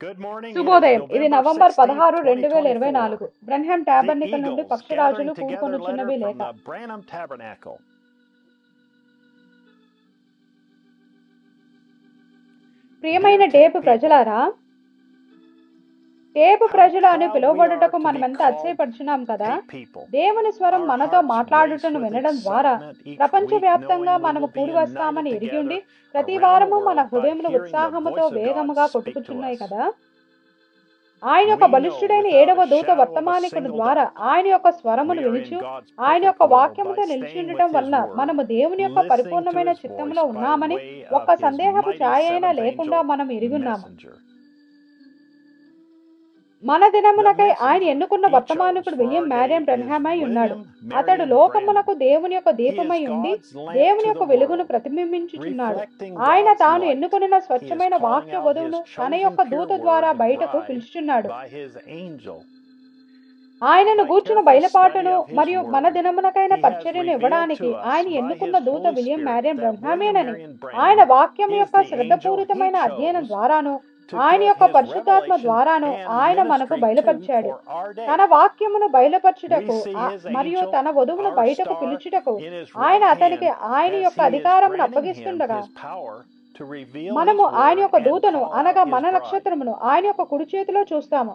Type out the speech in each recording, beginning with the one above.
Good morning. It is శుభోదయం. ఇది November November 16th, 16, 2024. 2024. బ్రన్హామ్ The tabernacle నుండి Eagles పక్షిరాజులు gathering together కూడుకొనుచున్నవి letter లేక. from the Branham Tabernacle. ప్రియమైన tape ప్రజలారా, టేపు ప్రజలు అని పిలువబడుటకు మనమెంత అతిశయపడుచున్నాం కదా. దేవుని స్వరం మనతో మాట్లాడుటను వినడం ద్వారా ప్రపంచవ్యాప్తంగా మనము కూడి వస్తామని ఎరిగి ఉండి ప్రతి వారము మన హృదయములు ఉత్సాహముతో వేగముగా కొట్టుకుచున్నాయి కదా. ఆయన యొక్క బలిష్ఠుడైన 7వ దూత వర్తమానికుని ద్వారా ఆయన యొక్క స్వరమును వినుచు ఆయన యొక్క వాక్యముతో నిలిచి ఉండటం వలన మనము దేవుని యొక్క పరిపూర్ణమైన చిత్తములో ఉన్నామని ఒక్క సందేహము ఛాయ అయినా లేకుండా మనం ఎరుగున్నాము. మన దినమునకై ఆయన ఎన్నుకున్న వర్తమానికుడు విలియం మ్యారియన్ బ్రన్హామ్ అయి ఉన్నాడు. అతడు లోకమునకు దేవుని యొక్క దీపమై ఉండి దేవుని యొక్క వెలుగును ప్రతిబింబించుచున్నాడు. ఆయన తాను ఎన్నుకున్న స్వచ్ఛమైన వాక్య వధువును తన యొక్క దూత ద్వారా బయటకు పిలుచుచున్నాడు. ఆయనను గూర్చిన బయలుపాటును మరియు మన దినమునకైన పరిచర్యను ఇవ్వడానికి ఆయన ఎన్నుకున్న దూత విలియం మ్యారియన్ బ్రన్హామేనని ఆయన వాక్యం యొక్క శ్రద్ధపూరితమైన అధ్యయనం ద్వారాను ఆయన యొక్క పరిశుద్ధాత్మ ద్వారాను ఆయన మనకు బయలుపరిచాడు. తన వాక్యమును బయలుపరచుటకు మరియు తన వధువును బయటకు పిలుచుటకు ఆయన అతనికి ఆయన యొక్క అధికారమును అప్పగిస్తుండగా మనము ఆయన యొక్క దూతను అనగా మన నక్షత్రమును ఆయన యొక్క కుడి చేతిలో చూస్తాము.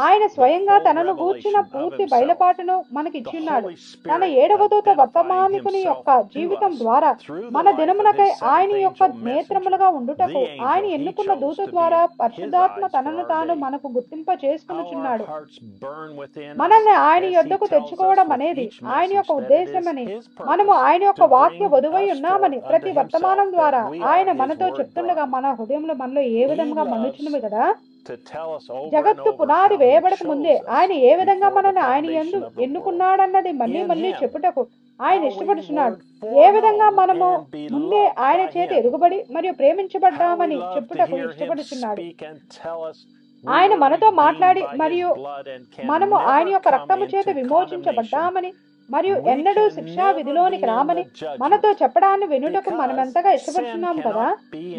ఆయన స్వయంగా తనను గూర్చిన పూర్తి బయలుపాటును మనకిచ్చున్నాడు. తన 7వ దూత వర్తమానికుని యొక్క జీవితం ద్వారా మన దినమునకై ఆయన యొక్క నేత్రములుగా ఉండుటకు ఆయన ఎన్నుకున్న దూత ద్వారా పరిశుద్ధాత్మ తనను తాను మనకు గుర్తింప చేసుకునిచున్నాడు. మనల్ని ఆయన యొద్దకు తెచ్చుకోవడం అనేది ఆయన యొక్క ఉద్దేశమని, మనము ఆయన యొక్క వాక్య వధువై ఉన్నామని ప్రతి వర్తమానం ద్వారా ఆయన మనతో చెప్తుండగా మన హృదయంలో మనలో ఏ విధంగా మండుచున్నవి కదా. జగత్తు పునాది వేయబడక ముందే ఆయన ఏ విధంగా మనల్ని ఆయన యందు ఎన్నుకున్నాడన్నది మళ్ళీ మళ్ళీ చెప్పుటకు ఆయన ఇష్టపడుచున్నాడు. ఏ విధంగా మనము ముందే ఆయన చేత ఎరుగుబడి మరియు ప్రేమించబడ్డామని చెప్పుటకు ఇష్టపడుచున్నాడు. ఆయన మనతో మాట్లాడి మరియు మనము ఆయన యొక్క రక్తము చేత విమోచించబడ్డామని మరియు ఎన్నడూ శిక్షా విధిలోనికి రామని మనతో చెప్పడాన్ని వినుటకు మనమెంతగా ఇష్టపడుతున్నాము కదా.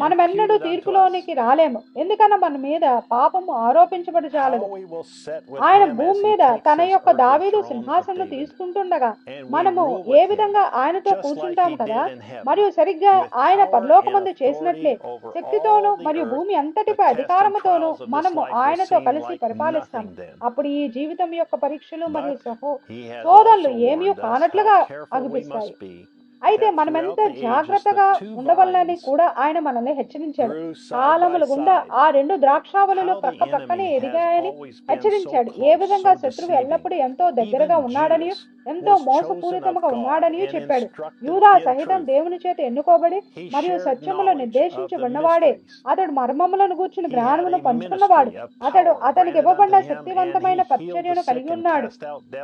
మనమెన్నడూ తీర్పులోనికి రాలేము, ఎందుకన్నా మన మీద పాపము ఆరోపించబడజాలదు. ఆయన భూమి మీద తన యొక్క దావీదు సింహాసనం తీసుకుంటుండగా మనము ఏ విధంగా ఆయనతో కూర్చుంటాము కదా. మరియు సరిగ్గా ఆయన పరలోకమందు చేసినట్లే శక్తితోనూ మరియు భూమి అంతటిపై అధికారముతోనూ మనము ఆయనతో కలిసి పరిపాలిస్తాము. అప్పుడు ఈ జీవితం యొక్క పరీక్షలు మరియు శోధనలు ఏమీ కానట్లుగా అనిపిస్తాయి. అయితే మనమెంత జాగ్రత్తగా ఉండవల్లని కూడా ఆయన మనల్ని హెచ్చరించాడు. కాలముల గుండా ఆ 2 ద్రాక్షావళులు ప్రక్క ప్రక్కనే ఎదిగాయని హెచ్చరించాడు. ఏ విధంగా శత్రువు ఎల్లప్పుడూ ఎంతో దగ్గరగా ఉన్నాడని, ఎంతో మోసపూరితముగా ఉన్నాడని చెప్పాడు. యూదా సహితం దేవుని చేత ఎన్నుకోబడి మరియు సత్యములో నిర్దేశించబడినవాడే. అతడు మర్మములను గూర్చిన జ్ఞానమును పంచుకున్నవాడు. అతడు అతనికి ఇవ్వబడిన శక్తివంతమైన పరిచర్యను కలిగి ఉన్నాడు.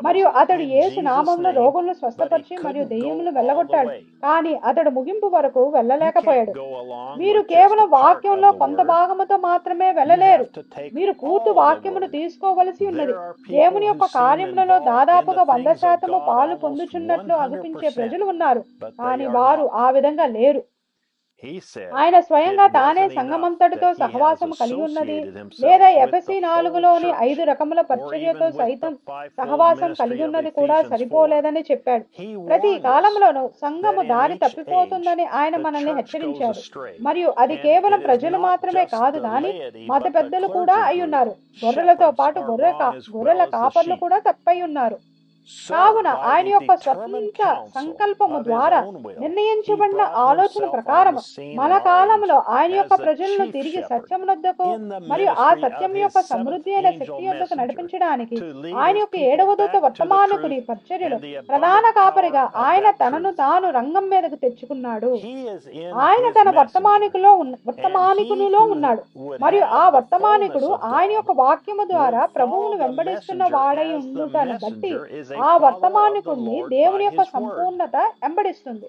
మరియు అతడు యేసు నామములో రోగులను స్వస్థపరిచి మరియు దెయ్యములు వెళ్ళగొట్టాడు. కానీ అతడు ముగింపు వరకు వెళ్ళలేకపోయాడు. మీరు కేవలం వాక్యంలో కొంత భాగముతో మాత్రమే వెళ్ళలేరు. మీరు పూర్తి వాక్యమును తీసుకోవలసి ఉన్నది. దేవుని యొక్క కార్యములలో దాదాపుగా 100% పాలు పొందుచున్నట్లు అనిపించే ప్రజలు ఉన్నారు, కానీ వారు ఆ విధంగా లేరు. ఆయన స్వయంగా తానే సంఘమంతటితో సహవాసం కలిగి ఉన్నది, లేదా ఎఫెసీ 4లోని 5 రకముల పరిచర్యతో సైతం సహవాసం కలిగి ఉన్నది కూడా సరిపోలేదని చెప్పాడు. ప్రతి కాలంలోనూ సంఘము దారి తప్పిపోతుందని ఆయన మనల్ని హెచ్చరించారు. మరియు అది కేవలం ప్రజలు మాత్రమే కాదు కానీ మత పెద్దలు కూడా అయి ఉన్నారు. గొర్రెలతో పాటు గొర్రెల కాపర్లు కూడా తప్పై ఉన్నారు. కావున ఆయన యొక్క స్వతంత్ర సంకల్పము ద్వారా నిర్ణయించబడిన ఆలోచన ప్రకారం మన కాలంలో ఆయన యొక్క ప్రజలను తిరిగి సత్యమునొద్దకు మరియు ఆ సత్యం యొక్క సమృద్ధి అయిన శక్తి యొద్దకు నడిపించడానికి ఆయన యొక్క 7వ దూత వర్తమానికుని పరిచర్యలో ప్రధాన కాపరిగా ఆయన తనను తాను రంగం మీదకు తెచ్చుకున్నాడు. ఆయన తన వర్తమానికునిలో ఉన్నాడు మరియు ఆ వర్తమానికుడు ఆయన యొక్క వాక్యము ద్వారా ప్రభువును వెంబడిస్తున్న వాడై ఉండుటను బట్టి ఆ వర్తమానికుడిని దేవుని యొక్క సంపూర్ణత వెంబడిస్తుంది.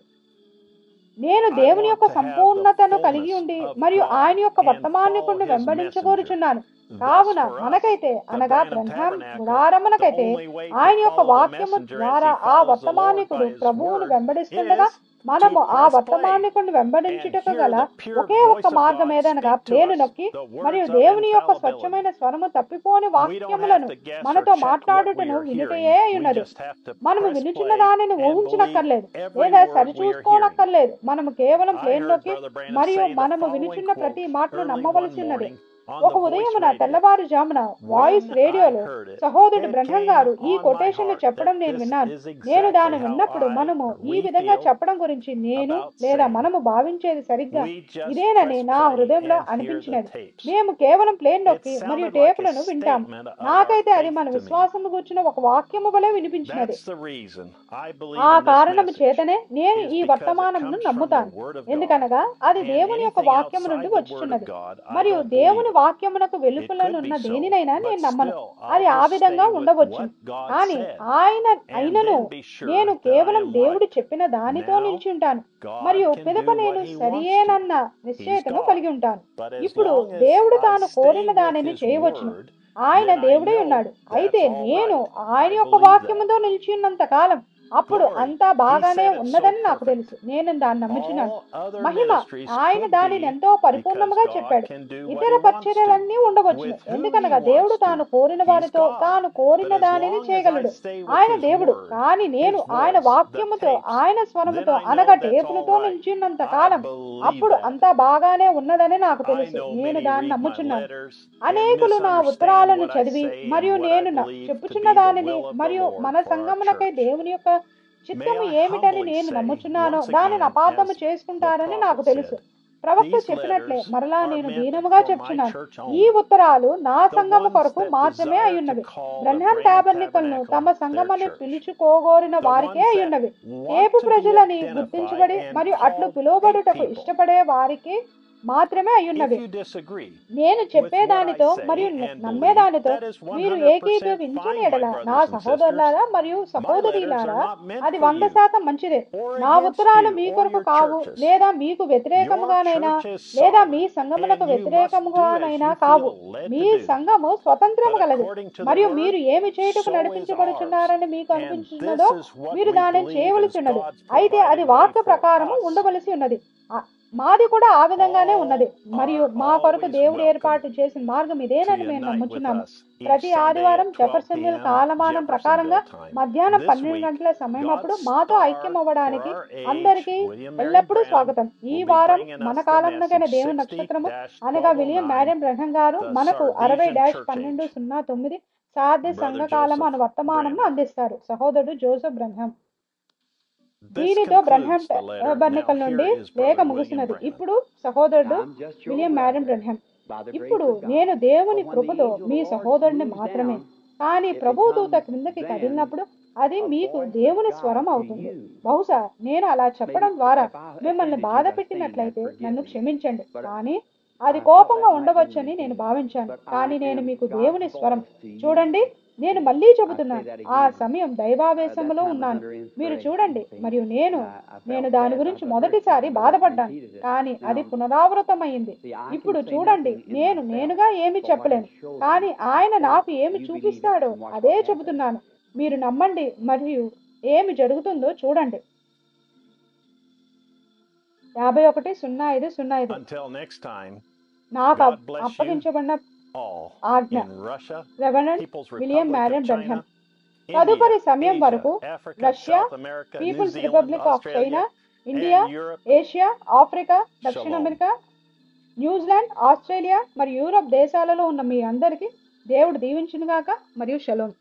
నేను దేవుని యొక్క సంపూర్ణతను కలిగి ఉండి మరియు ఆయన యొక్క వర్తమానికుడిని వెంబడించగోరుచున్నాను. కావున మనకైతే అనగా బ్రన్హామ్ గుడారమునకైతే ఆయన యొక్క వాక్యము ద్వారా ఆ వర్తమానికుడు ప్రభువును వెంబడిస్తుండగా మనము ఆ వర్తమానికుడిని వెంబడించుటకు గల ఒకే ఒక్క మార్గం ఏదనగా ప్లేను నొక్కి మరియు దేవుని యొక్క స్వచ్ఛమైన స్వరము తప్పిపోని వాక్యములను మనతో మాట్లాడుటను వినుటయే ఉన్నది. మనము వినుచున్న దానిని ఊహించనక్కర్లేదు లేదా సరిచూసుకోనక్కర్లేదు. మనము కేవలం ప్లేన్ నొక్కి మరియు మనము వినుచున్న ప్రతి మాటను నమ్మవలసి ఉన్నది. ఒక ఉదయమున తెల్లవారుజామున వాయిస్ రేడియోలో సహోదరుడు బ్రహ్నం గారు ఈ కొటేషన్ చెప్పడం నేను విన్నాను. నేను దాన్ని విన్నప్పుడు మనము ఈ విధంగా చెప్పడం గురించి నేను లేదా మనము భావించేది సరిగ్గా ఇదేనని నా హృదయంలో అనిపించినది. మేము కేవలం ప్లేన్ నొక్కి మరియు టేపులను వింటాము. నాకైతే అది మన విశ్వాసము కూర్చున్న ఒక వాక్యము వలె వినిపించినది. ఆ కారణము చేతనే నేను ఈ వర్తమానమును నమ్ముతాను. ఎందుకనగా అది దేవుని యొక్క వాక్యము నుండి వచ్చుచున్నది మరియు దేవుని వాక్యమునకు వెలుపలనున్న దేనినైనా నేను నమ్మను. అది ఆ విధంగా ఉండవచ్చు. కానీ అయినను నేను కేవలం దేవుడు చెప్పిన దానితో నిలిచి ఉంటాను మరియు పిదప నేను సరియేనన్న నిశ్చయతను కలిగి ఉంటాను. ఇప్పుడు దేవుడు తాను కోరిన దానిని చేయవచ్చును. ఆయన దేవుడై ఉన్నాడు. అయితే నేను ఆయన యొక్క వాక్యముతో నిలిచి ఉన్నంత కాలం అప్పుడు అంతా బాగానే ఉన్నదని నాకు తెలుసు. నేను దాన్ని నమ్ముచున్నాను. మహిమ ఆయన దానిని ఎంతో పరిపూర్ణముగా చెప్పాడు. ఇతర పరిచర్యలన్నీ ఉండవచ్చు. ఎందుకనగా దేవుడు తాను కోరిన వారితో తాను కోరిన దానిని చేయగలడు. ఆయన దేవుడు. కానీ నేను ఆయన వాక్యముతో ఆయన స్వరముతో అనగా టేపులతో నిలిచినంత కాలం అప్పుడు అంతా బాగానే ఉన్నదని నాకు తెలుసు. నేను దాన్ని నమ్ముచున్నాను. అనేకులు నా ఉత్తరాలను చదివి మరియు నేను చెప్పుచున్న దానిని మరియు మన సంగమునకై దేవుని యొక్క చిత్తము ఏమిటని నేను నమ్ముచున్నానో దానిని అపార్థము చేసుకుంటారని నాకు తెలుసు. ప్రవక్త చెప్పినట్లే మరలా నేను దీనముగా చెప్తున్నాను. ఈ ఉత్తరాలు నా సంఘము కొరకు మాత్రమే అయ్యున్నవి. బ్రహ్మాం టాబర్నికల్ను తమ సంఘమని పిలుచుకోగోరిన వారికే అయ్యున్నవి. ఏపు ప్రజలని గుర్తించబడి మరియు అట్లు పిలువబడుటకు ఇష్టపడే వారికి మాత్రమే అయ్యున్నవి. నేను చెప్పేదానితో మరియు నమ్మేదానితో మీరు ఏకీభవించని ఎడల నా సహోదరులారా మరియు సహోదరీలారా అది 100% మంచిదే. నా ఉత్తరాలు మీ కొరకు కావు లేదా మీకు వ్యతిరేకముగానైనా లేదా మీ సంఘములకు వ్యతిరేకముగానైనా కావు. మీ సంఘము స్వతంత్రము గలది మరియు మీరు ఏమి చేయుటకు నడిపించబడుచున్నారని మీకు అనిపించినదో మీరు దానిని చేయవలసి ఉన్నది. అయితే అది వాక్య ప్రకారము ఉండవలసి ఉన్నది. మాది కూడా ఆ విధంగానే ఉన్నది మరియు మా కొరకు దేవుడు ఏర్పాటు చేసిన మార్గం ఇదేనని మేము నమ్ముచున్నాము. ప్రతి ఆదివారం జెఫర్సన్విల్ కాలమానం ప్రకారంగా మధ్యాహ్నం 12 గంటల సమయం అప్పుడు మాతో ఐక్యం అవ్వడానికి అందరికీ ఎల్లప్పుడూ స్వాగతం. ఈ వారం మన కాలంలోకైన దేవుని నక్షత్రము అనగా విలియం మ్యారియన్ బ్రహ్నం గారు మనకు 60-1209 సాధ్య సంఘకాలము అను వర్తమానంను అందిస్తారు. సహోదరుడు జోసెఫ్ బ్రహ్నం. దీనితో బ్రహ్మాం టాబర్నికల్ నుండి లేఖ ముగిసినది. ఇప్పుడు సహోదరుడు విలియం మ్యారియన్ బ్రహ్నం. ఇప్పుడు నేను దేవుని కృపతో మీ సహోదరుని మాత్రమే. కానీ ప్రభువు దూత క్రిందకి కదిలినప్పుడు అది మీకు దేవుని స్వరం అవుతుంది. బహుశా నేను అలా చెప్పడం ద్వారా మిమ్మల్ని బాధ పెట్టినట్లయితే నన్ను క్షమించండి. కానీ అది కోపంగా ఉండవచ్చని నేను భావించాను. కానీ నేను మీకు దేవుని స్వరం చూడండి. నేను మళ్ళీ చెబుతున్నాను, ఆ సమయం దైవావేశంలో ఉన్నాను. మీరు చూడండి. మరియు నేను దాని గురించి మొదటిసారి బాధపడ్డాను, కానీ అది పునరావృతమైంది. ఇప్పుడు చూడండి, నేనుగా ఏమి చెప్పలేను, కానీ ఆయన నాకు ఏమి చూపిస్తాడో అదే చెబుతున్నాను. మీరు నమ్మండి మరియు ఏమి జరుగుతుందో చూడండి. 51:05:05 నాకు అప్పగించబడిన ఆజ్ఞ. Reverend William Marrion Branham. తదుపరి సమయం వరకు Russia, people's republic of China, India, Asia, Africa, దక్షిణ అమెరికా, న్యూజిలాండ్, ఆస్ట్రేలియా మరియు యూరప్ దేశాలలో ఉన్న మీ అందరికీ దేవుడు దీవించునుగాక మరియు షలోమ్.